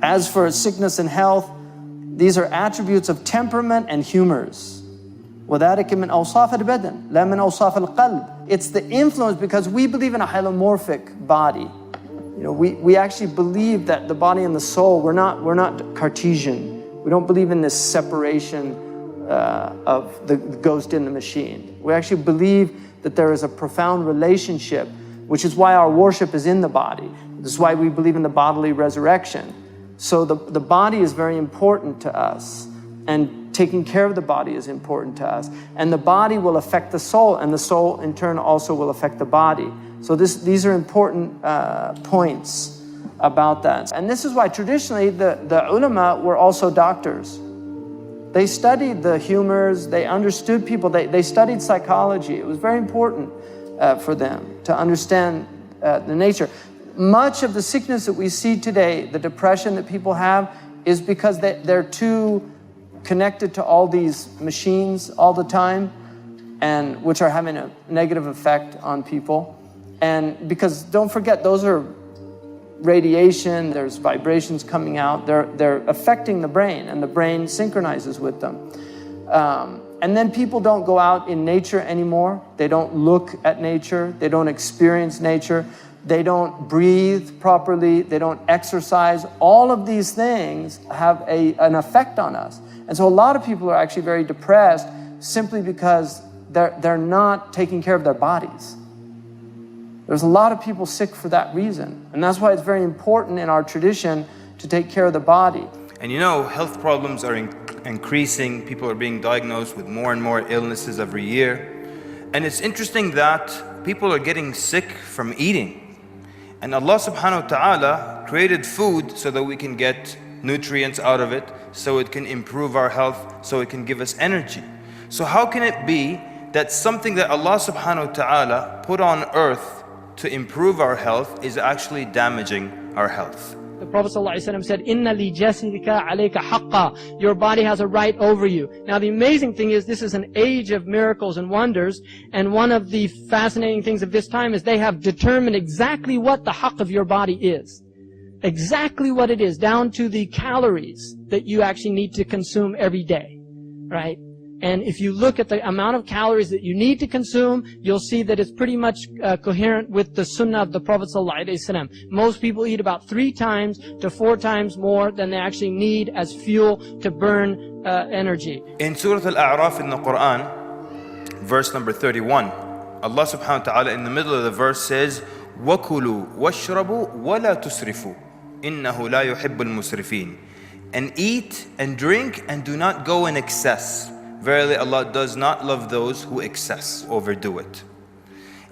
As for sickness and health, these are attributes of temperament and humors. وَذَلِكَ مِنْ أَوْصَافِ الْبَدَنِ لَا مِنْ أَوْصَافِ الْقَلْبِ. It's the influence, because we believe in a hylomorphic body. You know, we actually believe that the body and the soul, we're not Cartesian. We don't believe in this separation of the ghost in the machine. We actually believe that there is a profound relationship, which is why our worship is in the body. This is why we believe in the bodily resurrection. So the body is very important to us, and taking care of the body is important to us. And the body will affect the soul, and the soul in turn also will affect the body. So these are important points about that. And this is why traditionally the ulama were also doctors. They studied the humors, they understood people, they studied psychology. It was very important for them to understand the nature. Much of the sickness that we see today, the depression that people have, is because they're too connected to all these machines all the time, and which are having a negative effect on people. And because don't forget, those are radiation, there's vibrations coming out, they're affecting the brain, and the brain synchronizes with them. And then people don't go out in nature anymore. They don't look at nature, they don't experience nature, they don't breathe properly, they don't exercise. All of these things have an effect on us. And so a lot of people are actually very depressed simply because they're not taking care of their bodies. There's a lot of people sick for that reason. And that's why it's very important in our tradition to take care of the body. And you know, health problems are increasing. People are being diagnosed with more and more illnesses every year. And it's interesting that people are getting sick from eating. And Allah subhanahu wa ta'ala created food so that we can get nutrients out of it, so it can improve our health, so it can give us energy. So how can it be that something that Allah subhanahu wa ta'ala put on earth to improve our health is actually damaging our health? The Prophet ﷺ said, "Inna li jasadika alayka haqqa." Your body has a right over you. Now the amazing thing is, this is an age of miracles and wonders, and one of the fascinating things of this time is they have determined exactly what the haqq of your body is. Exactly what it is, down to the calories that you actually need to consume every day, right? And if you look at the amount of calories that you need to consume, you'll see that it's pretty much coherent with the sunnah of the Prophet ﷺ. Most people eat about 3 times to 4 times more than they actually need as fuel to burn energy. In Surah Al-A'raf in the Quran, verse number 31, Allah subhanahu wa ta'ala in the middle of the verse says, وَكُلُوا وَاشْرَبُوا وَلَا تُسْرِفُوا إِنَّهُ لَا يُحِبُّ الْمُسْرِفِينَ. And eat and drink and do not go in excess. Verily, Allah does not love those who excess, overdo it.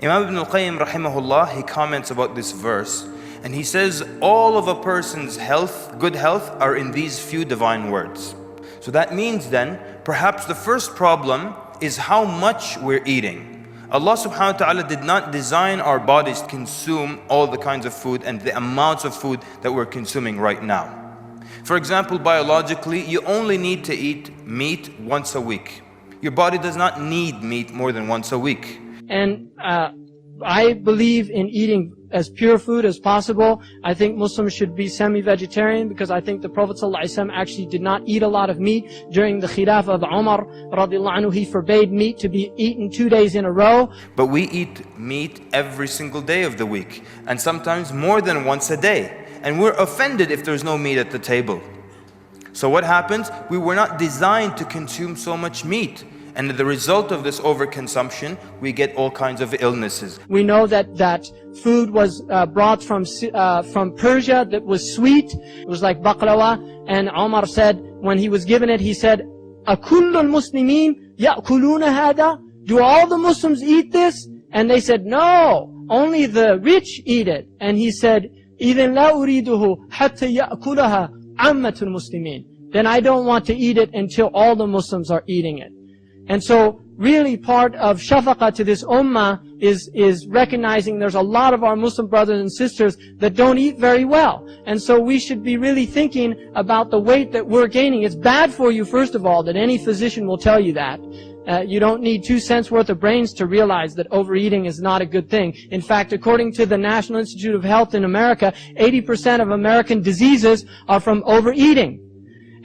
Imam Ibn al-Qayyim rahimahullah, he comments about this verse, and he says all of a person's health, good health, are in these few divine words. So that means then, perhaps the first problem is how much we're eating. Allah subhanahu wa ta'ala did not design our bodies to consume all the kinds of food and the amounts of food that we're consuming right now. For example, biologically, you only need to eat meat once a week. Your body does not need meat more than once a week. And I believe in eating as pure food as possible. I think Muslims should be semi-vegetarian, because I think the Prophet ﷺ actually did not eat a lot of meat. During the Khilafah of Umar radiallahu anhu, he forbade meat to be eaten 2 days in a row. But we eat meat every single day of the week, and sometimes more than once a day. And we're offended if there's no meat at the table. So what happens? We were not designed to consume so much meat. And the result of this overconsumption, we get all kinds of illnesses. We know that food was brought from Persia that was sweet. It was like baklava. And Umar said, when he was given it, he said, أَكُلُّ الْمُسْلِمِينَ يَأْكُلُونَ هَذَا? Do all the Muslims eat this? And they said, no, only the rich eat it. And he said, إِذَنْ لَا أُرِيدُهُ حَتَّى يَأْكُلَهَا عَامَّةُ الْمُسْلِمِينَ. Then I don't want to eat it until all the Muslims are eating it. And so really part of shafaqah to this ummah is recognizing there's a lot of our Muslim brothers and sisters that don't eat very well. And so we should be really thinking about the weight that we're gaining. It's bad for you, first of all, that any physician will tell you that. You don't need 2 cents worth of brains to realize that overeating is not a good thing. In fact, according to the National Institute of Health in America, 80% of American diseases are from overeating.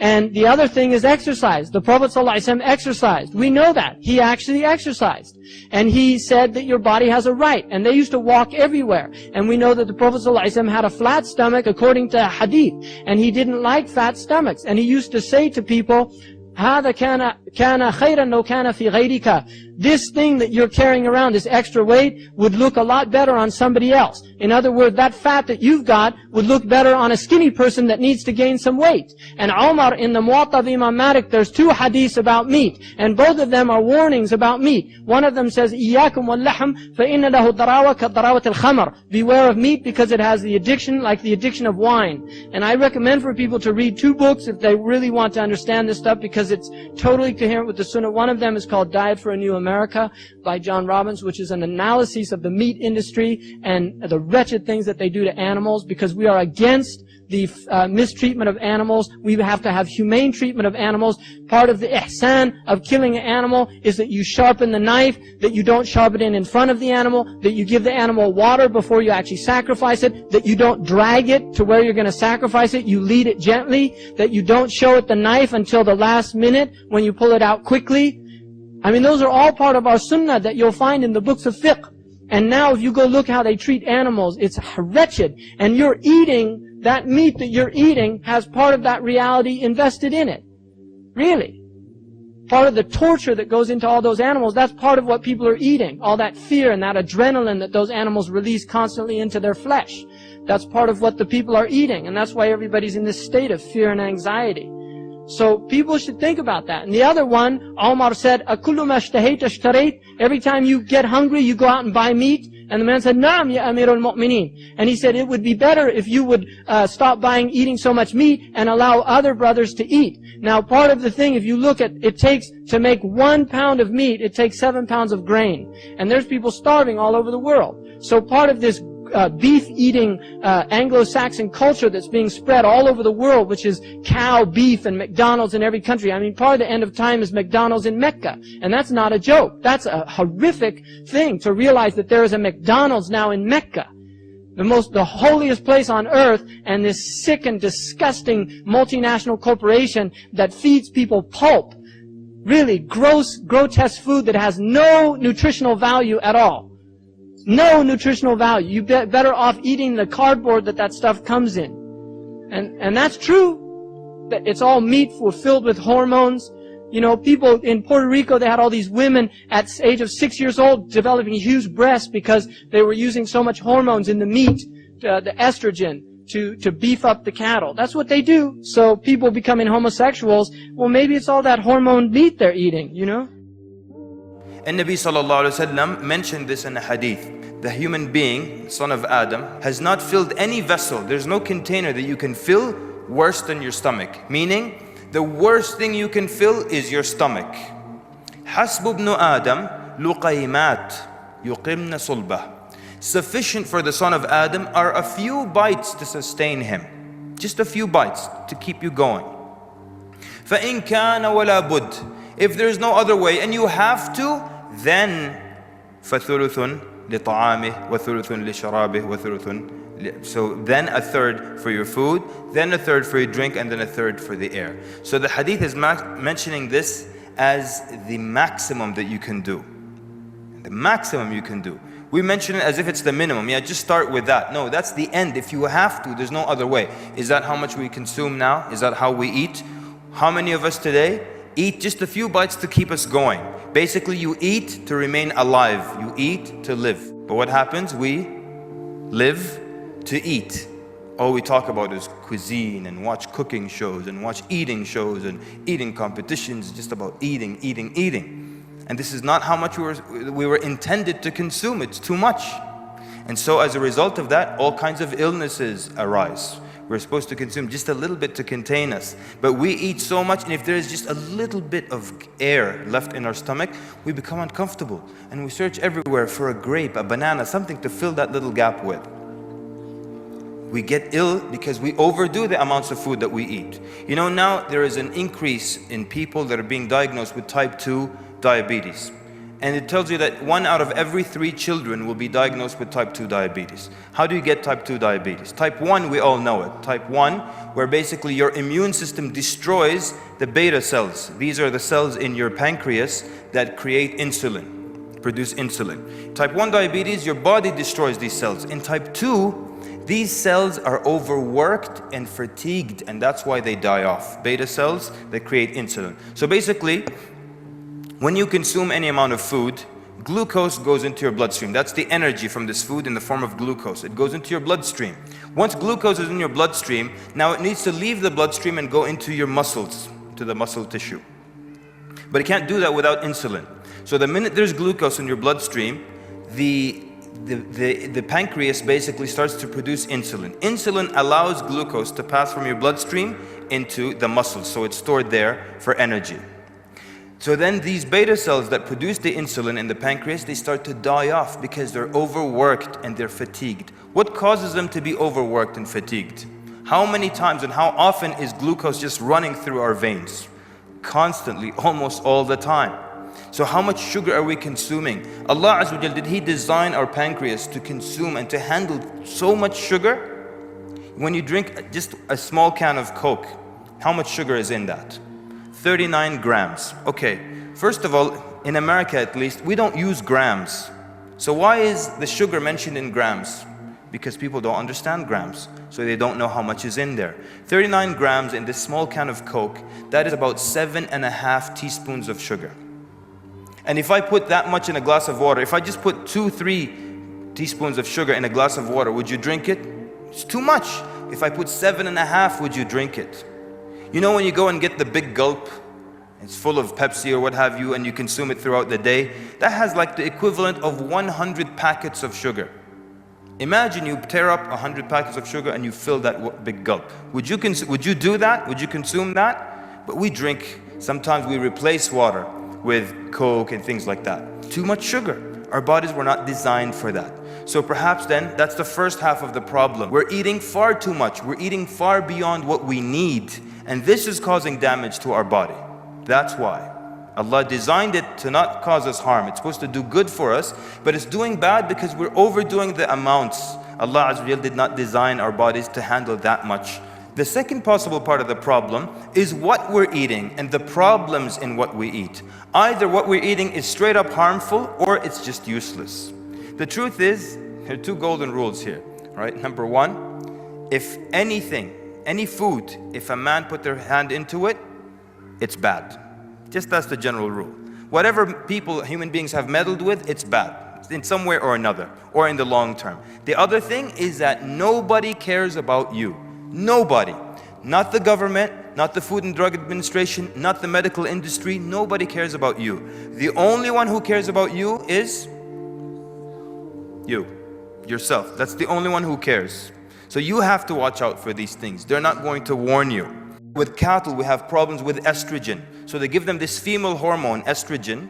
And the other thing is exercise. The Prophet ﷺ exercised. We know that. He actually exercised. And he said that your body has a right. And they used to walk everywhere. And we know that the Prophet ﷺ had a flat stomach according to hadith. And he didn't like fat stomachs. And he used to say to people, هذا كان خيرا لو كان في غيرك. This thing that you're carrying around, this extra weight, would look a lot better on somebody else. In other words, that fat that you've got would look better on a skinny person that needs to gain some weight. And Umar, in the Muwatta of Imam Malik, there's 2 hadiths about meat. And both of them are warnings about meat. One of them says, إِيَّاكُمْ وَاللَّحْمْ فَإِنَّ لَهُ الضَّرَاوَةَ كَالضَّرَاوَةِ الْخَمْرِ. Beware of meat because it has the addiction like the addiction of wine. And I recommend for people to read 2 books if they really want to understand this stuff, because it's totally coherent with the Sunnah. One of them is called Diet for a New America by John Robbins, which is an analysis of the meat industry and the wretched things that they do to animals, because we are against the mistreatment of animals. We have to have humane treatment of animals. Part of the ihsan of killing an animal is that you sharpen the knife, that you don't sharpen it in front of the animal, that you give the animal water before you actually sacrifice it, that you don't drag it to where you're going to sacrifice it, you lead it gently, that you don't show it the knife until the last minute when you pull it out quickly. I mean, those are all part of our sunnah that you'll find in the books of fiqh. And now if you go look how they treat animals, it's wretched. And you're eating, that meat that you're eating has part of that reality invested in it. Really. Part of the torture that goes into all those animals, that's part of what people are eating. All that fear and that adrenaline that those animals release constantly into their flesh. That's part of what the people are eating. And that's why everybody's in this state of fear and anxiety. So people should think about that. And the other one, Omar said, أَكُلُّ مَا اشْتَهَيْتَ اشْتَرَيْتَ. Every time you get hungry, you go out and buy meat. And the man said, نَعَمْ يَا أَمِيرُ الْمُؤْمِنِينَ. And he said, it would be better if you would stop eating so much meat and allow other brothers to eat. Now, part of the thing, if you look at, it takes, to make 1 pound of meat, it takes 7 pounds of grain. And there's people starving all over the world. So part of this beef-eating Anglo-Saxon culture that's being spread all over the world, which is cow, beef, and McDonald's in every country. I mean, part of the end of time is McDonald's in Mecca. And that's not a joke. That's a horrific thing to realize that there is a McDonald's now in Mecca. The holiest place on earth, and this sick and disgusting multinational corporation that feeds people pulp. Really gross, grotesque food that has no nutritional value at all. No nutritional value. You're better off eating the cardboard that stuff comes in. And that's true. It's all meat filled with hormones. You know, people in Puerto Rico, they had all these women at the age of 6 years old developing huge breasts because they were using so much hormones in the meat, the estrogen, to beef up the cattle. That's what they do. So people becoming homosexuals, well, maybe it's all that hormone meat they're eating, you know? And Nabi sallallahu alayhi wa sallam mentioned this in a hadith. The human being, son of Adam, has not filled any vessel. There's no container that you can fill worse than your stomach. Meaning, the worst thing you can fill is your stomach. حَسْبُ ابْنُ آدَمْ لُقَيْمَاتْ يُقِمْنَ صُلْبَهُ. Sufficient for the son of Adam are a few bites to sustain him. Just a few bites to keep you going. فَإِنْ كَانَ وَلَا بُدْ. If there's no other way and you have to, then فَثُلُثٌ لِطَعَامِهِ وَثُلُثٌ لِشَرَابِهِ وَثُلُثٌ. So then a third for your food, then a third for your drink, and then a third for the air. So the hadith is mentioning this as the maximum that you can do. The maximum you can do. We mention it as if it's the minimum. Yeah, just start with that. No, that's the end. If you have to, there's no other way. Is that how much we consume now? Is that how we eat? How many of us today eat just a few bites to keep us going? Basically, you eat to remain alive. You eat to live. But what happens? We live to eat. All we talk about is cuisine and watch cooking shows and watch eating shows and eating competitions, just about eating, eating, eating. And this is not how much we were intended to consume. It's too much. And so as a result of that, all kinds of illnesses arise. We're supposed to consume just a little bit to contain us. But we eat so much, and if there is just a little bit of air left in our stomach, we become uncomfortable. And we search everywhere for a grape, a banana, something to fill that little gap with. We get ill because we overdo the amounts of food that we eat. You know, now there is an increase in people that are being diagnosed with type 2 diabetes. And it tells you that 1 out of every 3 children will be diagnosed with type 2 diabetes. How do you get type 2 diabetes? Type 1, we all know it. Type 1, where basically your immune system destroys the beta cells. These are the cells in your pancreas that create insulin, produce insulin. Type 1 diabetes, your body destroys these cells. In type 2, these cells are overworked and fatigued, and that's why they die off. Beta cells that create insulin. So basically, when you consume any amount of food, glucose goes into your bloodstream. That's the energy from this food in the form of glucose. It goes into your bloodstream. Once glucose is in your bloodstream, now it needs to leave the bloodstream and go into your muscles, to the muscle tissue. But it can't do that without insulin. So the minute there's glucose in your bloodstream, the pancreas basically starts to produce insulin. Insulin allows glucose to pass from your bloodstream into the muscles, so it's stored there for energy. So then these beta cells that produce the insulin in the pancreas, they start to die off because they're overworked and they're fatigued. What causes them to be overworked and fatigued? How many times and how often is glucose just running through our veins? Constantly, almost all the time. So how much sugar are we consuming? Allah Azza wa Jal, did He design our pancreas to consume and to handle so much sugar? When you drink just a small can of Coke, how much sugar is in that? 39 grams. Okay, first of all, in America at least, we don't use grams. So why is the sugar mentioned in grams? Because people don't understand grams, so they don't know how much is in there. 39 grams in this small can of Coke, that is about 7.5 teaspoons of sugar. And if I put that much in a glass of water, if I just put 2-3 teaspoons of sugar in a glass of water, would you drink it? It's too much. If I put 7.5, would you drink it? You know when you go and get the big gulp, it's full of Pepsi or what have you, and you consume it throughout the day, that has like the equivalent of 100 packets of sugar. Imagine you tear up 100 packets of sugar and you fill that big gulp. Would you do that? Would you consume that? But we drink, sometimes we replace water with Coke and things like that. Too much sugar. Our bodies were not designed for that. So perhaps then, that's the first half of the problem. We're eating far too much. We're eating far beyond what we need. And this is causing damage to our body. That's why. Allah designed it to not cause us harm. It's supposed to do good for us, but it's doing bad because we're overdoing the amounts. Allah Azza wa Jal did not design our bodies to handle that much. The second possible part of the problem is what we're eating and the problems in what we eat. Either what we're eating is straight up harmful or it's just useless. The truth is, there are 2 golden rules here, right? Number 1, if anything, any food, if a man put their hand into it, it's bad. Just that's the general rule. Whatever people, human beings have meddled with, it's bad in some way or another, or in the long term. The other thing is that nobody cares about you. Nobody. Not the government, not the Food and Drug Administration, not the medical industry. Nobody cares about you. The only one who cares about you is you, yourself. That's the only one who cares. So you have to watch out for these things. They're not going to warn you. With cattle, we have problems with estrogen. So they give them this female hormone, estrogen,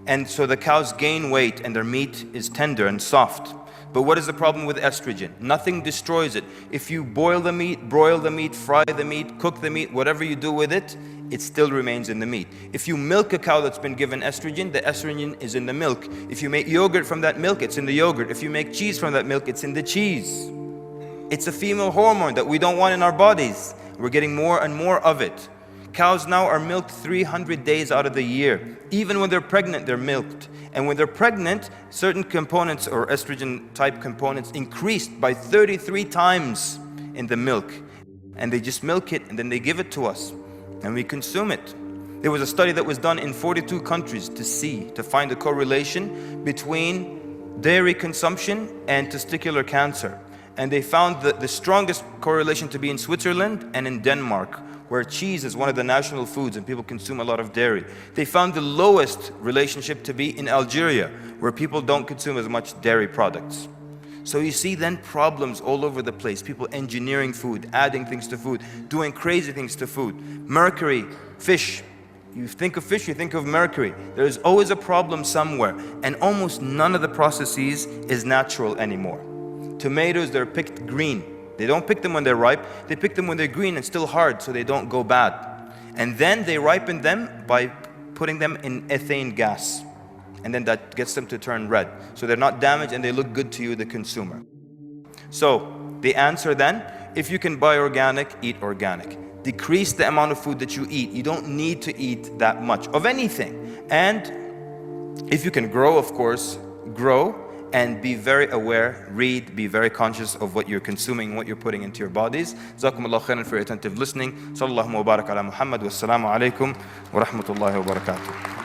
and so the cows gain weight and their meat is tender and soft. But what is the problem with estrogen? Nothing destroys it. If you boil the meat, broil the meat, fry the meat, cook the meat, whatever you do with it, it still remains in the meat. If you milk a cow that's been given estrogen, the estrogen is in the milk. If you make yogurt from that milk, it's in the yogurt. If you make cheese from that milk, it's in the cheese. It's a female hormone that we don't want in our bodies. We're getting more and more of it. Cows now are milked 300 days out of the year. Even when they're pregnant, they're milked. And when they're pregnant, certain components or estrogen type components increased by 33 times in the milk. And they just milk it and then they give it to us and we consume it. There was a study that was done in 42 countries to find a correlation between dairy consumption and testicular cancer. And they found the strongest correlation to be in Switzerland and in Denmark, where cheese is one of the national foods and people consume a lot of dairy. They found the lowest relationship to be in Algeria, where people don't consume as much dairy products. So you see then problems all over the place. People engineering food, adding things to food, doing crazy things to food. Mercury, fish. You think of fish, you think of mercury. There's always a problem somewhere. And almost none of the processes is natural anymore. Tomatoes, they're picked green. They don't pick them when they're ripe. They pick them when they're green and still hard so they don't go bad. And then they ripen them by putting them in ethane gas. And then that gets them to turn red. So they're not damaged and they look good to you, the consumer. So the answer then, if you can buy organic, eat organic. Decrease the amount of food that you eat. You don't need to eat that much of anything. And if you can grow, of course, grow and be very aware, read, be very conscious of what you're consuming, what you're putting into your bodies. Jazakumullah khairan for your attentive listening. Sallallahu wa barak ala Muhammad. Wassalamu alaikum wa rahmatullahi wa barakatuh.